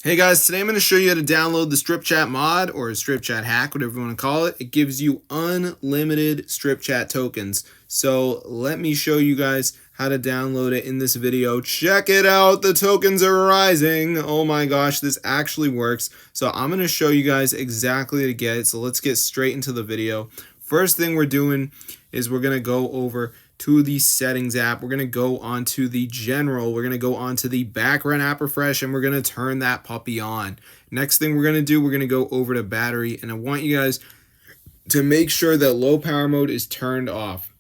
Hey guys, today I'm going to show you how to download the Stripchat mod or Stripchat hack, whatever you want to call it. It gives you unlimited Stripchat tokens. So let me show you guys how to download it in this video. Check it out, the tokens are rising. Oh my gosh, this actually works. So I'm going to show you guys exactly how to get it. So let's get straight into the video. First thing we're doing is we're going to go over to the settings app. We're going to go onto the general. We're going to go onto the background app refresh, and we're going to turn that puppy on. Next thing we're going to do, we're going to go over to battery, and I want you guys to make sure that low power mode is turned off.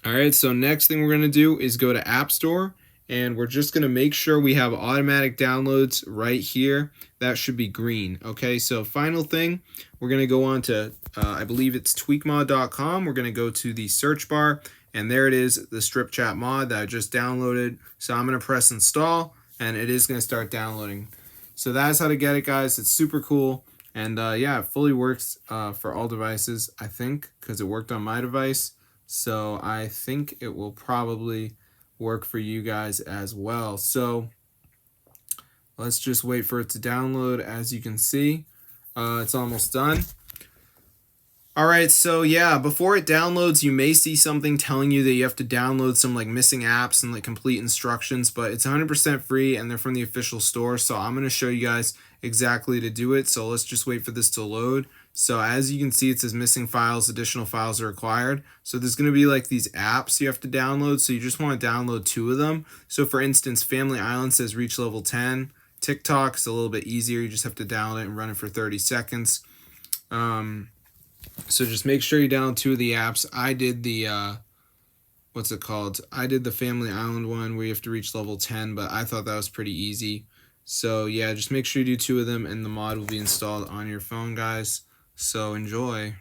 All right, so next thing we're going to do is go to App Store, and we're just going to make sure we have automatic downloads right here. That should be green. Okay, so final thing, we're going to go on to, I believe it's tweakmod.com. We're going to go to the search bar, and there it is, the Stripchat mod that I just downloaded. So I'm going to press install, and it is going to start downloading. So that's how to get it, guys. It's super cool. And yeah, it fully works for all devices, I think, because it worked on my device. So I think it will probably work for you guys as well. So let's just wait for it to download. As you can see, it's almost done. All right, so yeah, before it downloads, you may see something telling you that you have to download some like missing apps and like complete instructions, but it's 100% free and they're from the official store. So I'm going to show you guys exactly to do it. So let's just wait for this to load. So as you can see, it says missing files, additional files are required. So there's going to be like these apps you have to download. So you just want to download 2 of them. So for instance, Family Island says reach level 10. TikTok is a little bit easier. You just have to download it and run it for 30 seconds. So just make sure you download 2 of the apps. I did the, what's it called? I did the Family Island one where you have to reach level 10, but I thought that was pretty easy. So yeah, just make sure you do 2 of them and the mod will be installed on your phone, guys. So enjoy.